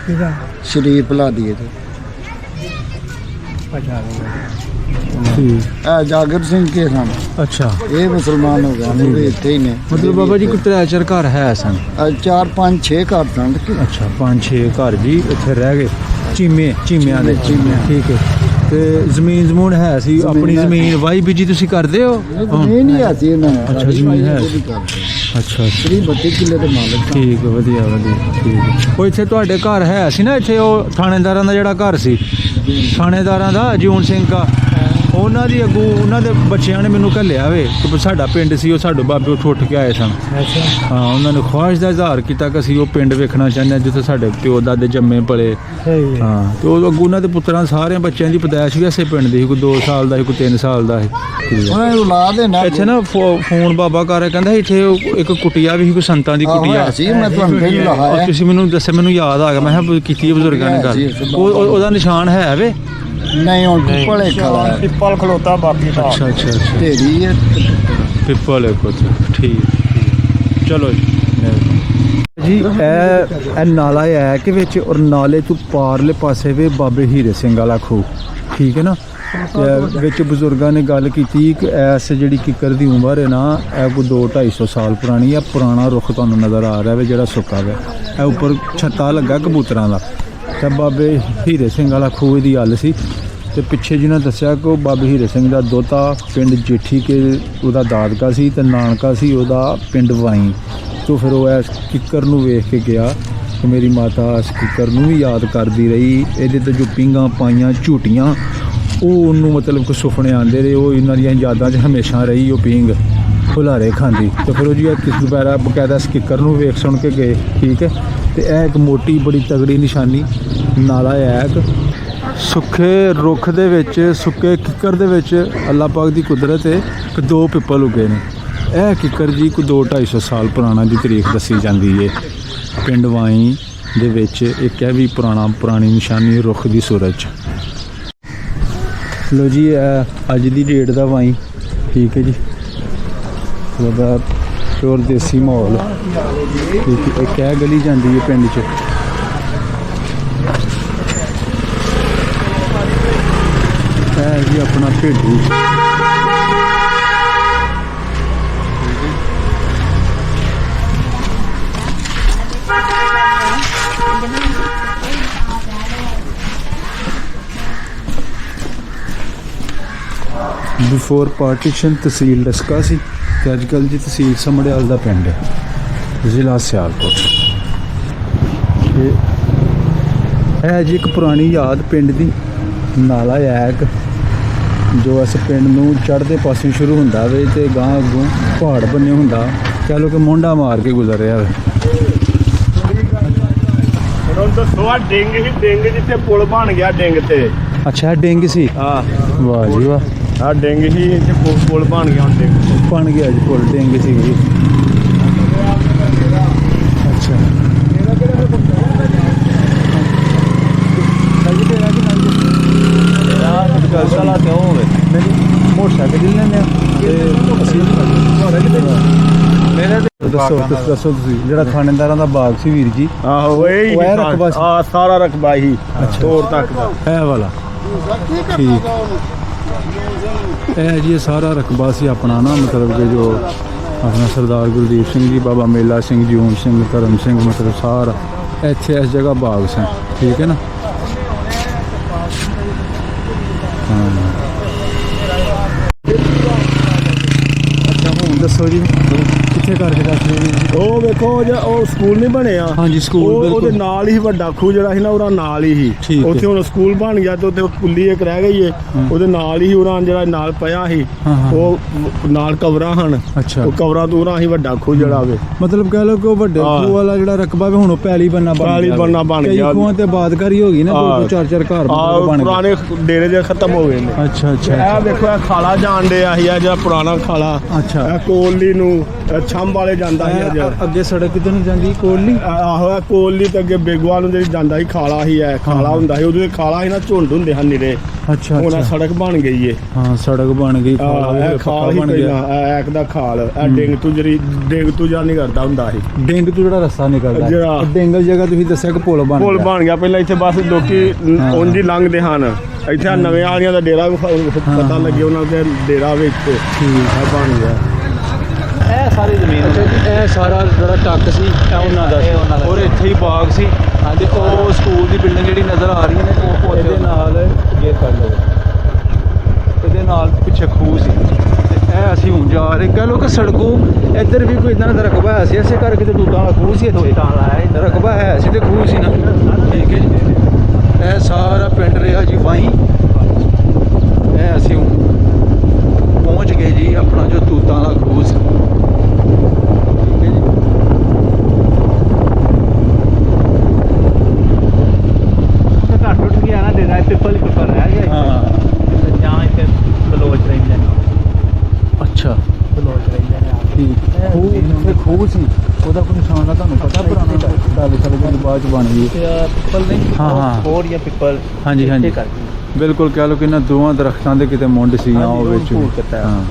ਕਿਹਦਾ ਸ਼ਰੀਫ ਭਲਾਦੀ ਦੇ ਪਤਾ ਨਹੀਂ ਠੀਕ ਜਾਗਰ ਸਿੰਘ ਕੇ ਨਾਮ ਅੱਛਾ ਇਹ ਮੁਸਲਮਾਨ ਹੋ ਗਏ ਨੇ ਇੱਥੇ ਹੀ ਨੇ ਮਤਲਬ ਬਾਬਾ ਜੀ ਕੋਈ 3-4 ਘਰ ਹੈ ਸਨ 4-5-6 ਘਰ ਸਨ ਅੱਛਾ 5-6 ਘਰ ਜੀ ਇੱਥੇ ਰਹਿ ਗਏ ਚੀਮਿਆਂ ਦੇ ਠੀਕ ਹੈ ਤੇ ਜ਼ਮੀਨ ਹੈ ਸੀ ਆਪਣੀ ਜ਼ਮੀਨ ਵਾਈ ਬੀਜੀ ਤੁਸੀਂ ਕਰਦੇ ਹੋ ਨਹੀਂ ਆਤੀ ਇਹਨਾਂ ਅੱਛਾ ਜ਼ਮੀਨ ਹੈ ਅੱਛਾ 32 ਕਿੱਲੇ ਦੇ ਮਾਲਕ ਠੀਕ ਹੈ ਵਧੀਆ ਠੀਕ ਹੈ ਉਹ ਇੱਥੇ ਤੁਹਾਡੇ ਘਰ ਹੈ ਸੀ ਨਾ ਇੱਥੇ ਉਹ ਥਾਣੇਦਾਰਾਂ ਦਾ ਜਿਹੜਾ ਘਰ ਸੀ ਥਾਣੇਦਾਰਾਂ ਦਾ ਜਿਉਣ ਸਿੰਘ ਦਾ ਉਹਨਾਂ ਦੀ ਅੱਗੋਂ ਉਹਨਾਂ ਦੇ ਬੱਚਿਆਂ ਨੇ ਮੈਨੂੰ ਘੱਲਿਆ ਵੇ ਕਿ ਸਾਡਾ ਪਿੰਡ ਸੀ ਉਹ ਸਾਡੇ ਬਾਬੇ ਉੱਥੋਂ ਉੱਠ ਕੇ ਆਏ ਸਨ ਹਾਂ ਉਹਨਾਂ ਨੇ ਖੁਆਇਸ਼ ਦਾ ਇਜ਼ਹਾਰ ਕੀਤਾ ਕਿ ਅਸੀਂ ਉਹ ਪਿੰਡ ਵੇਖਣਾ ਚਾਹੁੰਦੇ ਹਾਂ ਜਿੱਥੇ ਸਾਡੇ ਪਿਓ ਦਾਦੇ ਜੰਮੇ ਪਲੇ ਹਾਂ ਤੇ ਉਹ ਅੱਗੋਂ ਉਹਨਾਂ ਦੇ ਪੁੱਤਰਾਂ ਸਾਰਿਆਂ ਬੱਚਿਆਂ ਦੀ ਪੈਦਾਇਸ਼ ਵੀ ਇਸੇ ਪਿੰਡ ਦੀ ਸੀ ਕੋਈ 2 ਸਾਲ ਦਾ ਸੀ ਕੋਈ 3 ਸਾਲ ਦਾ ਸੀ ਉਹਨਾਂ ਦੀ ਔਲਾਦ ਹੈ ਨਾ ਇੱਥੇ ਨਾ ਫੋਨ ਬਾਬਾ ਕਰ ਕਹਿੰਦਾ ਇੱਥੇ ਇੱਕ ਕੁਟਿਆ ਵੀ ਸੀ ਕੋਈ ਸੰਤਾਂ ਦੀ ਕੁਟਿਆ ਸੀ ਮੈਂ ਤੁਹਾਨੂੰ ਪਹਿਲਾਂ ਲਹਾਇਆ ਤੁਸੀਂ ਮੈਨੂੰ ਦੱਸਿਆ ਮੈਨੂੰ ਯਾਦ ਆ ਗਿਆ ਮੈਂ ਕਿਹਾ ਕੀਤੀ ਬਜ਼ੁਰਗਾਂ ਨੇ ਗੱਲ ਉਹਦਾ ਨਿਸ਼ਾਨ ਹੈ ਵੇ ਨਹੀਂ ਹੁਣ ਪਿੱਪਲ ਖੜਾ ਪਿੱਪਲ ਖਲੋਤਾ ਬਾਕੀ ਦਾ ਅੱਛਾ ਢੇਰੀ ਹੈ ਪਿੱਪਲ ਹੈ ਕੁਝ ਠੀਕ ਚਲੋ ਜੀ ਇਹ ਨਾਲਾ ਹੈ ਕਿ ਵਿੱਚ ਔਰ ਨਾਲੇ ਤੋਂ ਪਾਰਲੇ ਪਾਸੇ ਵੇ ਬਾਬੇ ਹੀਰੇ ਸਿੰਘ ਵਾਲਾ ਖੂਹ ਠੀਕ ਹੈ ਨਾ ਵਿੱਚ ਬਜ਼ੁਰਗਾਂ ਨੇ ਗੱਲ ਕੀਤੀ ਕਿ ਐਸ ਜਿਹੜੀ ਕਿੱਕਰ ਦੀ ਉਮਰ ਹੈ ਨਾ ਇਹ ਕੋਈ 200-250 ਸਾਲ ਪੁਰਾਣੀ ਹੈ ਪੁਰਾਣਾ ਰੁੱਖ ਤੁਹਾਨੂੰ ਨਜ਼ਰ ਆ ਰਿਹਾ ਵੇ ਜਿਹੜਾ ਸੁੱਕਾ ਵੇ ਇਹ ਉੱਪਰ ਛੱਤਾ ਲੱਗਾ ਕਬੂਤਰਾਂ ਦਾ ਤੇ ਬਾਬੇ ਹੀਰੇ ਸਿੰਘ ਵਾਲਾ ਖੂਹ ਦੀ ਹੱਲ ਸੀ ਤੇ ਪਿੱਛੇ ਜਿਹਨਾਂ ਦੱਸਿਆ ਕਿ ਉਹ ਬਾਬੇ ਹੀਰੇ ਸਿੰਘ ਦਾ ਦੋਤਾ ਪਿੰਡ ਜੇਠੀ ਕੇ ਉਹਦਾ ਦਾਦਕਾ ਸੀ ਤੇ ਨਾਨਕਾ ਸੀ ਉਹਦਾ ਪਿੰਡ ਵਾਈ ਤੋਂ ਫਿਰ ਉਹ ਇਸ ਕਿੱਕਰ ਨੂੰ ਵੇਖ ਕੇ ਗਿਆ ਕਿ ਮੇਰੀ ਮਾਤਾ ਇਸ ਕਿੱਕਰ ਨੂੰ ਵੀ ਯਾਦ ਕਰਦੀ ਰਹੀ ਇਹਦੇ ਤੇ ਜੋ ਪਿੰਗਾਂ ਪਾਈਆਂ ਝੂਟੀਆਂ ਉਹ ਉਹਨੂੰ ਮਤਲਬ ਕਿ ਸੁਪਨੇ ਆਉਂਦੇ ਰਹੇ ਉਹ ਇਹਨਾਂ ਦੀਆਂ ਯਾਦਾਂ 'ਚ ਹਮੇਸ਼ਾ ਰਹੀ ਉਹ ਪਿੰਗ ਭੁਲਾਰੇ ਖਾਂਦੀ ਤੇ ਫਿਰ ਉਹ ਜੀ ਕਿਸ ਦੁਪਹਿਰਾ ਬਕਾਇਦਾ ਸਪੀਕਰ ਨੂੰ ਵੇਖ ਸੁਣ ਕੇ ਗਏ। ਠੀਕ ਹੈ, ਤੇ ਇਹ ਇੱਕ ਮੋਟੀ ਬੜੀ ਤਗੜੀ ਨਿਸ਼ਾਨੀ ਨਾਲਾ ਐਕ ਸੁੱਕੇ ਰੁੱਖ ਦੇ ਵਿੱਚ, ਸੁੱਕੇ ਕਿੱਕਰ ਦੇ ਵਿੱਚ ਅੱਲਾਹ ਪਾਕ ਦੀ ਕੁਦਰਤ ਹੈ ਕਿ 2 ਪਿੱਪਲ ਉੱਗੇ ਨੇ। ਇਹ ਕਿੱਕਰ ਜੀ ਕੋਈ 200-250 ਸਾਲ ਪੁਰਾਣਾ ਦੀ ਤਾਰੀਖ ਦੱਸੀ ਜਾਂਦੀ ਹੈ। ਪਿੰਡ ਵਾਈ ਦੇ ਵਿੱਚ ਇੱਕ ਇਹ ਵੀ ਪੁਰਾਣੀ ਨਿਸ਼ਾਨੀ ਰੁੱਖ ਦੀ ਸੂਰਤ 'ਚ। ਲੋ ਜੀ ਅੱਜ ਦੀ ਡੇਟ ਦਾ ਵਾਈ। ਠੀਕ ਹੈ ਜੀ, ਉਹਦਾ ਪਿਓਰ ਦੇਸੀ ਮਾਹੌਲ। ਠੀਕ ਹੈ, ਇੱਕ ਇਹ ਗਲੀ ਜਾਂਦੀ ਹੈ ਪਿੰਡ 'ਚ। ਇਹ ਜੀ ਆਪਣਾ ਭੇਡੂ। ਬਿਫੋਰ ਪਾਰਟੀਸ਼ਨ ਤਹਿਸੀਲ ਡਸਕਾ ਸੀ ਤੇ ਅੱਜ ਕੱਲ੍ਹ ਜੀ ਤਹਿਸੀਲ ਸਮੜਿਆਲ ਦਾ ਪਿੰਡ ਹੈ, ਜ਼ਿਲ੍ਹਾ ਸਿਆਲਕੋਟ। ਇਹ ਜੀ ਇੱਕ ਪੁਰਾਣੀ ਯਾਦ ਪਿੰਡ ਦੀ ਨਾਲਾ ਐਕ ਜੋ ਇਸ ਪਿੰਡ ਨੂੰ ਚੜ੍ਹਦੇ ਪਾਸੇ ਸ਼ੁਰੂ ਹੁੰਦਾ ਵੇ ਤੇ ਗਾਂ ਅੱਗੋਂ ਪਹਾੜ ਬੰਨੇ ਹੁੰਦਾ, ਕਹਿ ਲਓ ਕਿ ਮੋਢਾ ਮਾਰ ਕੇ ਗੁਜ਼ਰ ਰਿਹਾ ਵੇ। ਹੁਣ ਦੱਸੋ ਆ ਡਿੰਗ ਹੀ ਡਿੰਗ ਜਿੱਥੇ ਪੁਲ ਬਣ ਗਿਆ ਡਿੰਗ ਤੇ। ਅੱਛਾ, ਡਿੰਗ ਸੀ। ਹਾਂ, ਵਾਹ ਜੀ ਵਾਹ, ਆ ਡਿੰਗ ਹੀ ਇੱਥੇ ਪੁਲ ਬਣ ਗਿਆ ਹੁਣ ਡਿੰਗ ਬਣ ਗਿਆ ਜੀ ਪੁਲ, ਡਿੰਗ ਸੀ ਜੀ। ਅੱਛਾ, ਸਾਲਾ ਤੇ ਹੋਵੇ ਮੋਟਰਸਾਈਕਲ ਲੈਣੇ ਆ ਤੇ ਅਸੀਂ ਦੱਸੋ ਤੁਸੀਂ ਜਿਹੜਾ ਥਾਣੇਦਾਰਾਂ ਦਾ ਬਾਗ ਸੀ ਵੀਰ ਜੀ। ਆਹੋ ਇਹ ਉਹ ਇਹ ਰਕਬਾ ਸੀ? ਆ ਸਾਰਾ ਰਕਬਾ ਹੀ ਤੋੜ ਤੱਕ ਦਾ ਇਹ ਵਾਲਾ ਠੀਕ। ਇਹ ਜੀ ਸਾਰਾ ਰਕਬਾ ਸੀ ਆਪਣਾ ਨਾ, ਮਤਲਬ ਕਿ ਜੋ ਆਪਣਾ ਸਰਦਾਰ ਗੁਰਦੀਪ ਸਿੰਘ ਜੀ, ਬਾਬਾ ਮੇਲਾ ਸਿੰਘ, ਜੂਨ ਸਿੰਘ, ਧਰਮ ਸਿੰਘ, ਮਤਲਬ ਸਾਰਾ ਇੱਥੇ ਇਸ ਜਗ੍ਹਾ ਬਾਗ ਸੀ। ਠੀਕ ਹੈ ਨਾ। ਹਾਂ, ਅੱਛਾ ਹੁਣ ਦੱਸੋ ਜੀ ਕਿੱਥੇ ਕਰਕੇ ਦੱਸ ਰਹੇ ਜੀ? ਉਹ ਵੇਖੋ ਉਹ ਸਕੂਲ ਨਹੀਂ ਬਣਿਆ। ਹਾਂਜੀ, ਸਕੂਲ ਉਹਦੇ ਬਿਲਕੁਲ ਨਾਲ ਹੀ ਵੱਡਾ ਖੂਹ ਜਿਹੜਾ ਸੀ ਨਾ ਉਹਦਾ ਨਾਲ ਹੀ ਸੀ। ਠੀਕ ਹੈ। ਉੱਥੇ ਹੁਣ ਸਕੂਲ ਬਣ ਗਿਆ ਤੇ ਉੱਥੇ ਕੁੱਲੀ ਇੱਕ ਰਹਿ ਗਈ ਏ। ਉਹਦੇ ਨਾਲ ਹੀ ਉਹਨਾਂ ਜਿਹੜਾ ਨਾਲ ਪਿਆ ਸੀ ਹਾਂ। ਉਹ ਨਾਲ ਕਵਰਾਂ ਹਨ। ਅੱਛਾ, ਉਹ ਕਵਰਾਂ ਤੋਂ ਉਰਾਂ ਹੀ ਵੱਡਾ ਖੂਹ ਜਿਹੜਾ ਵੇ ਮਤਲਬ ਕਹਿ ਲਓ ਕਿ ਉਹ ਵੱਡੇ ਹਾਂ। ਖੂਹ ਵਾਲਾ ਜਿਹੜਾ ਰਕਬਾ ਵੀ ਹੁਣ ਉਹ ਪੈਲੀ ਬੰਨਾ ਬਣ ਕਈ ਗਿਆ। ਖੂਹਾਂ ਤੇ ਆਬਾਦਕਾਰੀ ਹੋ ਗਈ ਨਾ, ਦੋ ਚਾਰ ਘਰ ਆਹ ਬਣ ਗਏ। ਪੁਰਾਣੇ ਡੇਰੇ ਦੇ ਖਤਮ ਹੋ ਗਏ ਨੇ। ਅੱਛਾ ਇਹ ਵੇਖੋ ਇਹ ਖਾਲਾ ਜਾਣ ਡਿਆ ਸੀ, ਜਿਹੜਾ ਪੁਰਾਣਾ ਖਾਲਾ। ਅੱਛਾ, ਇਹ ਕੋਲੀ ਨੂੰ ਛੰਭ ਵਾਲੇ ਜਾਂਦਾ ਸੀ ਅੱਜ। ਅੱਗੇ ਸੜਕ ਕਿੱਧਰ ਨੂੰ ਜਾਂਦੀ? ਕੋਲੀ। ਆਹੋ ਇਹ ਕੋਲੀ ਤੇ ਅੱਗੇ ਬੇਗਵਾਲ ਨੂੰ ਜਿਹੜੀ ਜਾਂਦਾ ਸੀ ਖਾਲਾ ਹੀ ਹੈ। ਖਾਲਾ ਹੁੰਦਾ ਸੀ ਉਦੋਂ, ਖਾਲਾ ਸੀ ਨਾ, ਝੁੰਡ ਹੁੰਦੇ ਹਨ ਨਿਰੇ। ਅੱਛਾ, ਹੁਣ ਇਹ ਸੜਕ ਬਣ ਗਈ ਏ। ਹਾਂ ਸੜਕ ਬਣ ਗਈ, ਇਹ ਖਾਲ ਹੀ ਪਹਿਲਾਂ ਐਕ ਦਾ ਖਾਲ। ਇਹ ਡਿੰਗ ਤੋਂ ਜਾ ਨਹੀਂ ਕਰਦਾ ਹੁੰਦਾ ਸੀ। ਡਿੰਗ ਤੋਂ ਜਿਹੜਾ ਰਸਤਾ ਨਿਕਲਦਾ ਜਿਹੜਾ ਡਿੰਗਲ ਜਗ੍ਹਾ ਤੁਸੀਂ ਦੱਸਿਆ ਕਿ ਪੁਲ ਬਣ ਗਿਆ ਪਹਿਲਾਂ। ਇੱਥੇ ਬਸ ਲੋਕੀ ਉਂਝ ਹੀ ਲੰਘਦੇ ਹਨ। ਇੱਥੇ ਆਹ ਨਵੇਂ ਵਾਲੀਆਂ ਦਾ ਡੇਰਾ ਵੀ ਪਤਾ ਲੱਗੇ ਉਹਨਾਂ ਦੇ ਡੇਰਾ ਵਿੱਚ ਇਹ ਬਣ ਗਿਆ। ਇਹ ਸਾਰੀ ਜ਼ਮੀਨ। ਅੱਛਾ ਜੀ, ਇਹ ਸਾਰਾ ਜਿਹੜਾ ਟੱਕ ਸੀ ਇਹ ਉਹਨਾਂ ਦਾ ਸੀ, ਔਰ ਇੱਥੇ ਹੀ ਬਾਗ ਸੀ। ਤੇ ਉਹ ਸਕੂਲ ਦੀ ਬਿਲਡਿੰਗ ਜਿਹੜੀ ਨਜ਼ਰ ਆ ਰਹੀ ਨੇ ਉਹ ਇਹਦੇ ਨਾਲ ਇਹ ਕਰ ਲਓ, ਇਹਦੇ ਨਾਲ ਪਿੱਛੇ ਖੂਹ ਸੀ। ਤੇ ਇਹ ਅਸੀਂ ਹੁਣ ਜਾ ਰਹੇ, ਕਹਿ ਲਓ ਕਿ ਸੜਕੋਂ ਇੱਧਰ ਵੀ ਕੋਈ ਇਦਾਂ ਦਾ ਰਕਬਾ ਹੈ ਸੀ, ਇਸੇ ਕਰਕੇ ਤੇ ਦੁੱਧਾਂ ਵਾਲਾ ਖੂਹ ਸੀ। ਇੱਥੇ ਰਕਬਾ ਹੈ ਸੀ ਤੇ ਖੂਹ ਸੀ ਨਾ। ਠੀਕ ਹੈ ਜੀ, ਇਹ ਸਾਰਾ ਪਿੰਡ ਰਿਹਾ ਜੀ ਵਾਈ। ਇਹ ਅਸੀਂ ਹੁਣ ਪਹੁੰਚ ਗਏ ਜੀ ਆਪਣਾ ਜੋ ਤੂਤਾਂ ਵਾਲਾ ਖੂਹ ਸੀ। ਠੀਕ ਹੈ ਜੀ, ਘਰ ਟੁੱਟ ਗਿਆ ਨਾ, ਡੇਰਾ ਪਿੱਪਲ ਰਹਿ ਗਿਆ। ਹਾਂ, ਜਾਂ ਇੱਥੇ ਬਲੋਚ ਰਹਿੰਦੇ ਨੇ। ਅੱਛਾ ਬਲੋਚ ਰਹਿੰਦੇ ਨੇ। ਠੀਕ। ਖੂਹ ਸੀ, ਉਹਦਾ ਕੋਈ ਨਿਸ਼ਾਨ ਦਾ ਤੁਹਾਨੂੰ ਪਤਾ? ਪੁਰਾਣਾ ਡਾਲੇ ਸਾਲੇ ਦੀ ਬਾਅਦ ਚ ਬਣ ਗਈ। ਪਿੱਪਲ ਨਹੀਂ, ਹਾਂ। ਹੋਰ ਜਾਂ ਪਿੱਪਲ। ਹਾਂਜੀ ਹਾਂਜੀ, ਬਿਲਕੁਲ ਕਹਿ ਲਓ ਕਿ ਇਹਨਾਂ ਦੋਵਾਂ ਦਰਖਤਾਂ ਦੇ ਕਿਤੇ ਮੁੰਡ ਸੀ ਜਾਂ ਉਹ ਵਿੱਚ। ਹਾਂ,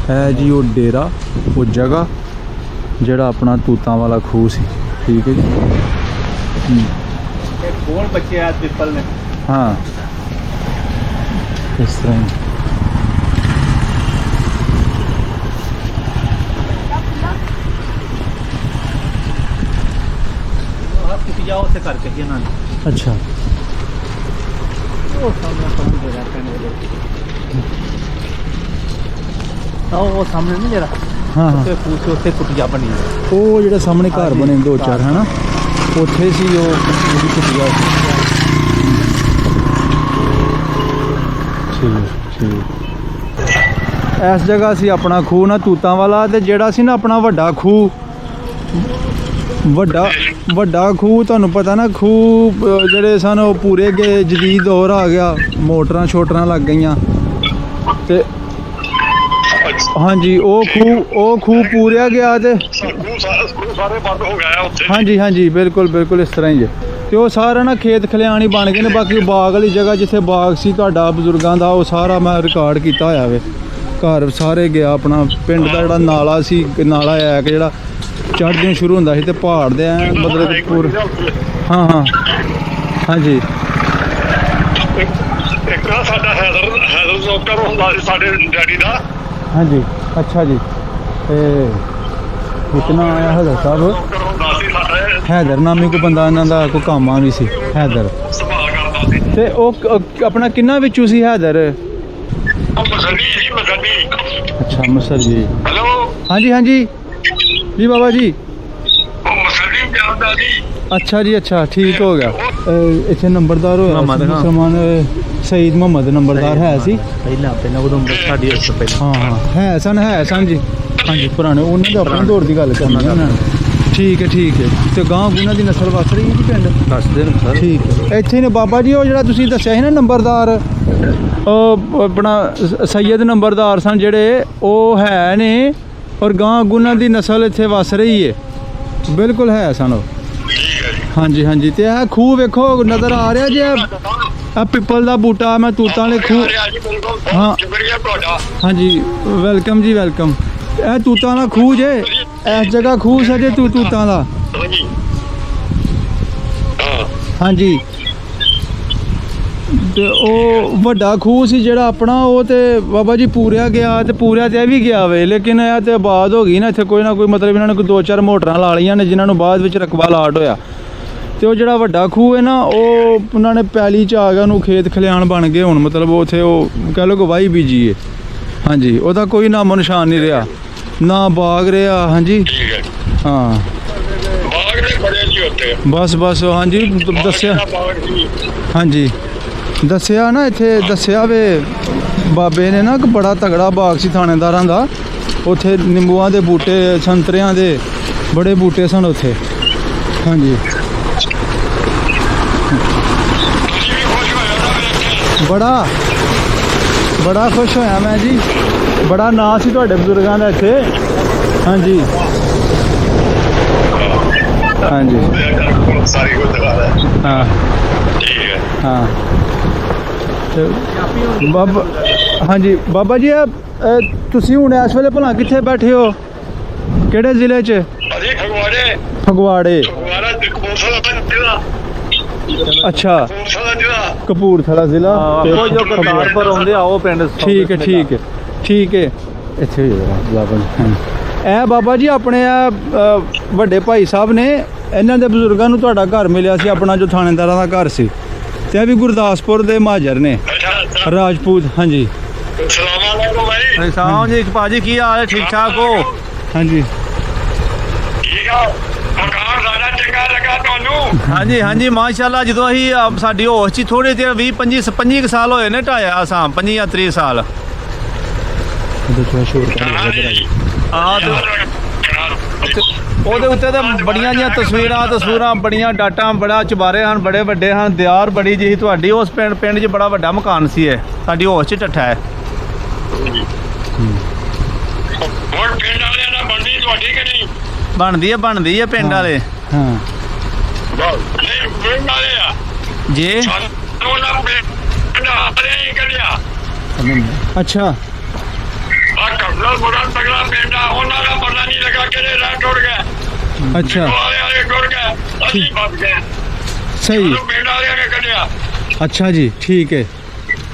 ਹੈ ਜੀ ਉਹ ਡੇਰਾ, ਉਹ ਜਗ੍ਹਾ ਜਿਹੜਾ ਆਪਣਾ ਤੂਤਾਂ ਵਾਲਾ ਖੂਹ ਸੀ। ਠੀਕ ਹੈ ਜੀ। ਕੋਲ ਬੱਚੇ ਆ ਪਿੱਪਲ ਨੇ। ਹਾਂ, ਇਸ ਤਰ੍ਹਾਂ ਹੀ। ਤੁਸੀਂ ਜਾਓ ਉੱਥੇ ਕਰਕੇ ਜੀ ਇਹਨਾਂ ਨੇ। ਅੱਛਾ, ਉਹ ਸਾਹਮਣੇ ਦੇ ਰਹਿ ਉਹ ਸਾਹਮਣੇ ਨਹੀਂ ਜਿਹੜਾ ਹਾਂ ਹਾਂ, ਉੱਥੇ ਪੂਛ ਉੱਥੇ ਕੁਟੀਆ ਬਣੀ ਹੈ। ਉਹ ਜਿਹੜੇ ਸਾਹਮਣੇ ਘਰ ਬਣੇ 2-4 ਹੈ ਨਾ, ਉੱਥੇ ਸੀ ਉਹ ਜਿਹੜੀ ਕੁਟੀਆ ਸੀ। ਠੀਕ ਠੀਕ। ਇਸ ਜਗ੍ਹਾ ਸੀ ਆਪਣਾ ਖੂਹ ਨਾ ਤੂਤਾਂ ਵਾਲਾ, ਤੇ ਜਿਹੜਾ ਸੀ ਨਾ ਆਪਣਾ ਵੱਡਾ ਖੂਹ, ਵੱਡਾ ਖੂਹ ਤੁਹਾਨੂੰ ਪਤਾ ਨਾ ਖੂਹ ਜਿਹੜੇ ਸਨ ਉਹ ਪੂਰੇ ਗਏ, ਜਦੀਦ ਦੌਰ ਆ ਗਿਆ, ਮੋਟਰਾਂ ਛੋਟਰਾਂ ਲੱਗ ਗਈਆਂ ਤੇ ਹਾਂਜੀ ਉਹ ਖੂਹ ਪੂਰਿਆ ਗਿਆ ਤੇ ਸਾਰੇ ਬੰਦ ਹੋ ਗਿਆ ਉੱਥੇ। ਹਾਂਜੀ ਬਿਲਕੁਲ ਇਸ ਤਰ੍ਹਾਂ ਹੀ ਹੈ। ਤੇ ਉਹ ਸਾਰਾ ਨਾ ਖੇਤ ਖਲਿਆਣ ਹੀ ਬਣ ਗਏ ਨੇ। ਬਾਕੀ ਬਾਗ ਵਾਲੀ ਜਗ੍ਹਾ ਜਿੱਥੇ ਬਾਗ ਸੀ ਤੁਹਾਡਾ ਬਜ਼ੁਰਗਾਂ ਦਾ, ਉਹ ਸਾਰਾ ਮੈਂ ਰਿਕਾਰਡ ਕੀਤਾ ਹੋਇਆ ਵੇ। ਘਰ ਸਾਰੇ ਗਿਆ ਆਪਣਾ ਪਿੰਡ ਦਾ ਜਿਹੜਾ ਨਾਲਾ ਸੀ, ਨਾਲਾ ਹੈ ਕਿ ਜਿਹੜਾ ਚੜ੍ਹਦਿਆਂ ਸ਼ੁਰੂ ਹੁੰਦਾ ਸੀ ਤੇ ਪਹਾੜ ਦੇ ਐ ਮਤਲਬ ਕਿ ਪੂਰੇ ਹਾਂਜੀ। ਇੱਕ ਨਾ ਸਾਡਾ ਹੈਦਰ ਜ਼ੋਕਰ ਹੁੰਦਾ ਸੀ ਸਾਡੇ ਡੈਡੀ ਦਾ। ਹਾਂਜੀ ਅੱਛਾ ਜੀ। ਇਤਨਾ ਆਇਆ ਹੈਦਰ ਸਾਹਿਬ, ਜ਼ੋਕਰ ਹੁੰਦਾ ਸੀ ਸਾਡਾ, ਹੈਦਰ ਨਾਮੀ ਕੋਈ ਬੰਦਾ ਇਹਨਾਂ ਦਾ ਕੋਈ ਕੰਮ ਆ ਨਹੀਂ ਸੀ ਹੈਦਰ। ਸੰਭਾਲ ਕਰਦਾ ਸੀ। ਤੇ ਉਹ ਆਪਣਾ ਕਿੰਨਾ ਵਿੱਚੋਂ ਸੀ ਹੈਦਰ? ਉਹ ਮਸੰਦੀ ਸੀ, ਮਸੰਦੀ। ਅੱਛਾ ਮਸਰ ਜੀ। ਹੈਲੋ ਹਾਂਜੀ ਜੀ ਬਾਬਾ ਜੀ। ਉਹ ਮਸੰਦੀ ਜਾਂਦਾ ਸੀ। ਅੱਛਾ ਜੀ ਅੱਛਾ ਠੀਕ ਹੋ ਗਿਆ। ਇੱਥੇ ਨੰਬਰਦਾਰ ਹੋਇਆ ਮੁਸਲਮਾਨ ਸਈਦ ਮੁਹੰਮਦ ਨੰਬਰਦਾਰ ਹੈ ਸੀ ਪਹਿਲਾਂ ਉਦੋਂ ਸਾਡੀ ਉਸ ਤੋਂ ਪਹਿਲਾਂ ਹਾਂ ਹੈ ਸਨ ਜੀ। ਹਾਂਜੀ ਪੁਰਾਣੇ ਉਹਨਾਂ ਦੇ ਆਪਣੇ ਦੌਰ ਦੀ ਗੱਲ ਕਰਨੀ ਉਹਨਾਂ ਨੇ। ਠੀਕ ਹੈ ਤੇ ਗਾਂ ਉਹਨਾਂ ਦੀ ਨਸਲ ਵਸ ਰਹੀ ਹੈ ਜੀ ਪਿੰਡ? ਦੱਸਦੇ ਨੇ ਸਰ। ਠੀਕ ਹੈ। ਇੱਥੇ ਨੇ ਬਾਬਾ ਜੀ ਉਹ ਜਿਹੜਾ ਤੁਸੀਂ ਦੱਸਿਆ ਸੀ ਨਾ ਨੰਬਰਦਾਰ, ਉਹ ਆਪਣਾ ਸੈਯਦ ਨੰਬਰਦਾਰ ਸਨ ਜਿਹੜੇ, ਉਹ ਹੈ ਨੇ ਔਰ ਗਾਂ ਉਹਨਾਂ ਦੀ ਨਸਲ ਇੱਥੇ ਵਸ ਰਹੀ ਹੈ। ਬਿਲਕੁਲ ਹੈ ਸਨ ਉਹ। ਹਾਂਜੀ ਤੇ ਇਹ ਖੂਹ ਵੇਖੋ ਨਜ਼ਰ ਆ ਰਿਹਾ ਜੀ, ਆ ਪਿੱਪਲ ਦਾ ਬੂਟਾ, ਮੈਂ ਤੂਤਾਂ ਵਾਲੇ ਖੂਹ। ਹਾਂ ਸ਼ੁਕਰੀਆ ਤੁਹਾਡਾ। ਹਾਂਜੀ ਵੈਲਕਮ ਜੀ ਵੈਲਕਮ। ਇਹ ਤੂਤਾਂ ਦਾ ਖੂਹ ਜੇ, ਇਸ ਜਗ੍ਹਾ ਖੂਹ ਸਜੇ ਤੂਤਾਂ ਦਾ। ਹਾਂਜੀ ਤੇ ਉਹ ਵੱਡਾ ਖੂਹ ਸੀ ਜਿਹੜਾ ਆਪਣਾ, ਉਹ ਤੇ ਬਾਬਾ ਜੀ ਪੂਰਿਆ ਗਿਆ ਤੇ ਪੂਰਿਆ ਤੇ ਇਹ ਵੀ ਗਿਆ ਵੇ, ਲੇਕਿਨ ਇਹ ਤੇ ਆਬਾਦ ਹੋ ਗਈ ਨਾ ਇੱਥੇ ਕੋਈ ਨਾ ਕੋਈ, ਮਤਲਬ ਇਹਨਾਂ ਨੇ ਕੋਈ 2-4 ਮੋਟਰਾਂ ਲਾ ਲਈਆਂ ਨੇ ਜਿਨ੍ਹਾਂ ਨੂੰ ਬਾਅਦ ਵਿੱਚ ਰਕਬਾ ਅਲਾਟ ਹੋਇਆ। ਤੇ ਉਹ ਜਿਹੜਾ ਵੱਡਾ ਖੂਹ ਹੈ ਨਾ, ਉਹ ਉਹਨਾਂ ਨੇ ਪੈਲੀ 'ਚ ਆ ਗਿਆ, ਉਹਨੂੰ ਖੇਤ ਖਲਿਆਣ ਬਣ ਗਏ ਹੁਣ, ਮਤਲਬ ਉੱਥੇ ਉਹ ਕਹਿ ਲਓ ਕਿ ਵਾਹੀ ਬੀਜੀ ਹੈ। ਹਾਂਜੀ ਉਹਦਾ ਕੋਈ ਨਾਮੋ ਨਿਸ਼ਾਨ ਨਹੀਂ ਰਿਹਾ, ਨਾ ਬਾਗ ਰਿਹਾ। ਹਾਂਜੀ ਹਾਂ ਬਾਗ ਦੇ ਬੜੇ ਜੀ ਉੱਤੇ ਬਸ ਹਾਂਜੀ ਦੱਸਿਆ। ਹਾਂਜੀ ਦੱਸਿਆ ਨਾ ਇੱਥੇ, ਦੱਸਿਆ ਵੇ ਬਾਬੇ ਨੇ ਨਾ ਕਿ ਬੜਾ ਤਗੜਾ ਬਾਗ ਸੀ ਥਾਣੇਦਾਰਾਂ ਦਾ, ਉੱਥੇ ਨਿੰਬੂਆਂ ਦੇ ਬੂਟੇ, ਸੰਤਰਿਆਂ ਦੇ ਬੜੇ ਬੂਟੇ ਸਨ ਉੱਥੇ। ਹਾਂਜੀ ਬੜਾ ਖੁਸ਼ ਹੋਇਆ ਮੈਂ ਜੀ, ਬੜਾ ਨਾਂ ਸੀ ਤੁਹਾਡੇ ਬਜ਼ੁਰਗਾਂ ਦਾ ਇੱਥੇ। ਹਾਂਜੀ ਸਾਰੀ ਕੁਝ ਦਿਖਾ ਰਿਹਾ। ਹਾਂ ਠੀਕ ਹੈ। ਹਾਂ ਤੇ ਬਾਬਾ, ਹਾਂਜੀ ਬਾਬਾ ਜੀ ਇਹ ਤੁਸੀਂ ਹੁਣ ਇਸ ਵੇਲੇ ਭਲਾ ਕਿੱਥੇ ਬੈਠੇ ਹੋ, ਕਿਹੜੇ ਜ਼ਿਲ੍ਹੇ 'ਚ? ਅਜੀ ਫਗਵਾੜੇ ਫਗਵਾੜਾ ਕਪੂਰਥਲਾ ਜ਼ਿਲ੍ਹਾ। ਅੱਛਾ ਕਪੂਰਥਲਾ ਜ਼ਿਲ੍ਹਾ। ਕੋਈ ਜੋ ਕਰਤਾਰਪੁਰ ਆਉਂਦੇ ਆ ਉਹ ਪਿੰਡ। ਠੀਕ ਹੈ ਇੱਥੇ ਹੋ ਜਾਏਗਾ ਬਾਬਾ ਜੀ। ਇਹ ਬਾਬਾ ਜੀ ਆਪਣੇ ਵੱਡੇ ਭਾਈ ਸਾਹਿਬ ਨੇ, ਇਹਨਾਂ ਦੇ ਬਜ਼ੁਰਗਾਂ ਨੂੰ ਤੁਹਾਡਾ ਘਰ ਮਿਲਿਆ ਸੀ ਆਪਣਾ, ਜੋ ਥਾਣੇਦਾਰਾਂ ਦਾ ਘਰ ਸੀ, ਤੇ ਇਹ ਵੀ ਗੁਰਦਾਸਪੁਰ ਦੇ ਮਹਾਜਰ ਨੇ, ਰਾਜਪੂਤ। ਹਾਂਜੀ ਸਲਾਮ ਭਾਈ। ਸਾਹ ਜੀ ਭਾਜੀ ਕੀ ਹਾਲ ਹੈ? ਠੀਕ ਠਾਕ ਹੋ? ਹਾਂਜੀ ਠੀਕ ਆ। ਮਕਾਨ ਸਾਡਾ ਚੰਗਾ ਲੱਗਾ ਤੁਹਾਨੂੰ? ਹਾਂਜੀ ਮਾਸ਼ਾਅੱਲਾ। ਜਦੋਂ ਅਸੀਂ ਸਾਡੀ ਹੋਸ਼ 'ਚ ਥੋੜੇ ਜਿਹੇ 20-25 ਸਾਲ ਹੋਏ ਨੇ ਢਾਇਆ ਸਾਂ, 25 ਜਾਂ 30 ਸਾਲ। ਉਹਦੇ ਉੱਤੇ ਤਾਂ ਬੜੀਆਂ ਜੀਆਂ ਤਸਵੀਰਾਂ ਬੜੀਆਂ ਡਾਟਾਂ, ਬੜਾ ਚੁਬਾਰੇ ਹਨ, ਬੜੇ ਵੱਡੇ ਹਨ, ਦਿਆਰ ਬੜੀ ਜਿਹੀ ਤੁਹਾਡੀ। ਉਸ ਪਿੰਡ 'ਚ ਬੜਾ ਵੱਡਾ ਮਕਾਨ ਸੀ, ਇਹ ਸਾਡੀ ਹੋਸ਼ 'ਚ ਢੱਠਾ ਹੈ। ਹੁਣ ਪਿੰਡ ਵਾਲਿਆਂ ਨਾਲ ਬਣਦੀ ਤੁਹਾਡੀ ਕਿ ਨਹੀਂ? ਬਣਦੀ ਹੈ ਪਿੰਡ ਵਾਲੇ। ਹਾਂ ਨਹੀਂ ਪਿੰਡ ਵਾਲੇ ਆ ਜੀ। ਸਾਨੂੰ ਨਾ ਪਿੰਡ ਵਾਲੇ ਹੀ ਕੱਢਿਆ। ਅੱਛਾ ਆ ਕਬਲਾ ਬੜਾ ਤਗੜਾ ਪਿੰਡ ਆ, ਉਹਨਾਂ ਦਾ ਪਤਾ ਨਹੀਂ ਲੱਗਾ ਕਿਹੜੇ ਰਾਹ ਟੁੱਟ ਗਏ। ਅੱਛਾ ਵਾਲੇ ਟੁੱਟ ਗਏ, ਅਸੀਂ ਫਸ ਗਏ। ਸਹੀ। ਸਾਨੂੰ ਪਿੰਡ ਵਾਲਿਆਂ ਨੇ ਕੱਢਿਆ। ਅੱਛਾ ਜੀ ਠੀਕ ਹੈ।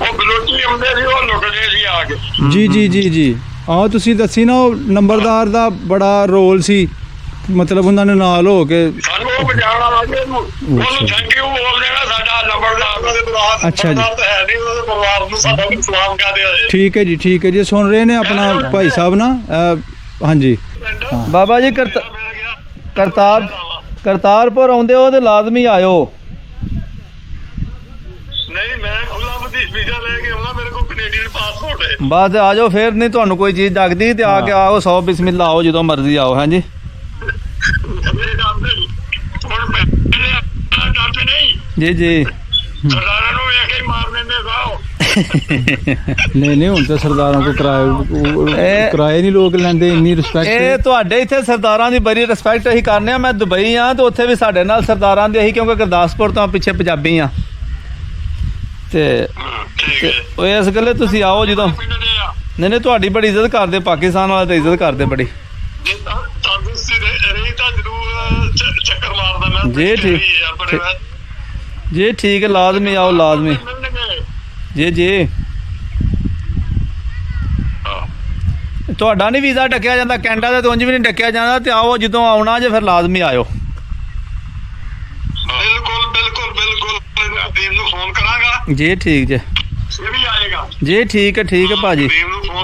ਉਹ ਬਲੋਚੀ ਆਉਂਦੇ ਸੀ, ਉਹ ਲੁਕਦੇ ਸੀ ਆ ਕੇ। ਜੀ ਆਹ ਤੁਸੀਂ ਦੱਸੀ ਨਾ, ਉਹ ਨੰਬਰਦਾਰ ਦਾ ਬੜਾ ਰੋਲ ਸੀ, ਮਤਲਬ ਉਹਨਾਂ ਨੇ ਨਾਲ ਹੋ ਕੇ ਸਾਨੂੰ ਉਹ ਬਚਾਉਣਾ ਲੱਗੇ ਨੂੰ, ਉਹਨੂੰ ਥੈਂਕ ਯੂ ਬੋਲ ਦੇਣਾ ਸਾਡਾ ਨੰਬਰਦਾਰ ਦਾ। ਪਰਿਵਾਰ ਅੱਛਾ ਜੀ। ਤਾਂ ਹੈ ਨਹੀਂ, ਉਹਦੇ ਪਰਿਵਾਰ ਨੂੰ ਸਾਡਾ ਵੀ ਸਲਾਮ ਕਰਦੇ ਆ। ਠੀਕ ਹੈ ਜੀ ਸੁਣ ਰਹੇ ਨੇ ਆਪਣਾ ਭਾਈ ਸਾਹਿਬ ਨਾ। ਹਾਂਜੀ ਬਾਬਾ ਜੀ ਕਰਤਾਰਪੁਰ ਆਉਂਦੇ ਹੋ ਤੇ ਲਾਜ਼ਮੀ ਆਇਓ। ਨਹੀਂ ਮੈਂ ਖੁੱਲਾ ਵੀਜ਼ਾ ਲੈ ਕੇ ਆਉਣਾ, ਮੇਰੇ ਕੋਲ ਕੈਨੇਡੀਅਨ ਪਾਸਪੋਰਟ ਹੈ। ਬਸ ਆ ਜਾਓ ਫਿਰ, ਨਹੀਂ ਤੁਹਾਨੂੰ ਕੋਈ ਚੀਜ਼ ਜਗਦੀ ਤੇ ਆ ਕੇ ਆਓ 100 ਬਿਸਮਿਲ੍ਲਾ ਆਓ ਜਦੋਂ ਮਰਜ਼ੀ ਆਓ। ਹਾਂਜੀ ਹੁਣ ਮੈਂ ਡਰਦੇ ਨਹੀਂ, ਜੀ ਜੀ। ਸਰਦਾਰਾਂ ਨੂੰ ਵੇਖ ਕੇ ਹੀ ਮਾਰ ਦਿੰਦੇ ਸਾਓ। ਨਹੀਂ ਹੁਣ ਤਾਂ ਸਰਦਾਰਾਂ ਕੋ ਕਿਰਾਏ ਨਹੀਂ ਲੋਕ ਲੈਂਦੇ, ਇੰਨੀ ਇਹ ਰਿਸਪੈਕਟ। ਤੁਹਾਡੇ ਇੱਥੇ ਸਰਦਾਰਾਂ ਦੀ ਬੜੀ ਰਿਸਪੈਕਟ ਅਸੀਂ ਕਰਨੇ ਆ। ਮੈਂ ਦੁਬਈ ਆ ਤੇ ਉੱਥੇ ਵੀ ਸਾਡੇ ਨਾਲ ਸਰਦਾਰਾਂ ਦੇ ਅਸੀਂ, ਕਿਉਂਕਿ ਗੁਰਦਾਸਪੁਰ ਤੋਂ ਪਿੱਛੇ ਪੰਜਾਬੀ ਆ ਤੇ ਠੀਕ ਹੈ। ਉਹ ਇਸ ਗੱਲੇ ਤੁਸੀਂ ਆਓ ਜਦੋਂ। ਪਿੰਡ ਦੇ ਆ ਨਹੀਂ ਤੁਹਾਡੀ ਬੜੀ ਇੱਜ਼ਤ ਕਰਦੇ, ਪਾਕਿਸਤਾਨ ਵਾਲੇ ਤਾਂ ਇੱਜ਼ਤ ਕਰਦੇ ਬੜੀ। ਜੇ ਤੰਦਰੁਸਤੀ ਰਹੀ ਤਾਂ ਜ਼ਰੂਰ ਚੱਕਰ ਮਾਰਦਾ ਮੈਂ। ਜੀ, ਠੀਕ। ਆਪਣੇ ਜੀ ਠੀਕ ਹੈ, ਲਾਜ਼ਮੀ ਆਓ, ਲਾਜ਼ਮੀ। ਮਿਲਣਗੇ। ਜੀ ਜੀ। ਤੁਹਾਡਾ ਨਹੀਂ ਵੀਜ਼ਾ ਡੱਕਿਆ ਜਾਂਦਾ ਕੈਨੇਡਾ ਦਾ, ਤੇ ਉਂਝ ਵੀ ਨਹੀਂ ਡੱਕਿਆ ਜਾਂਦਾ, ਤੇ ਆਓ ਜਦੋਂ ਆਉਣਾ ਜੇ ਫਿਰ ਲਾਜ਼ਮੀ ਆਇਓ। ਬਿਲਕੁਲ ਬਿਲਕੁਲ ਬਿਲਕੁਲ, ਨਦੀਮ ਨੂੰ ਫੋਨ ਕਰਾਂਗਾ, ਜੀ ਠੀਕ ਜੇ। ਇਹ ਵੀ ਆਏਗਾ। ਜੀ ਠੀਕ ਹੈ ਭਾਜੀ। ਨਦੀਮ ਨੂੰ ਫੋਨ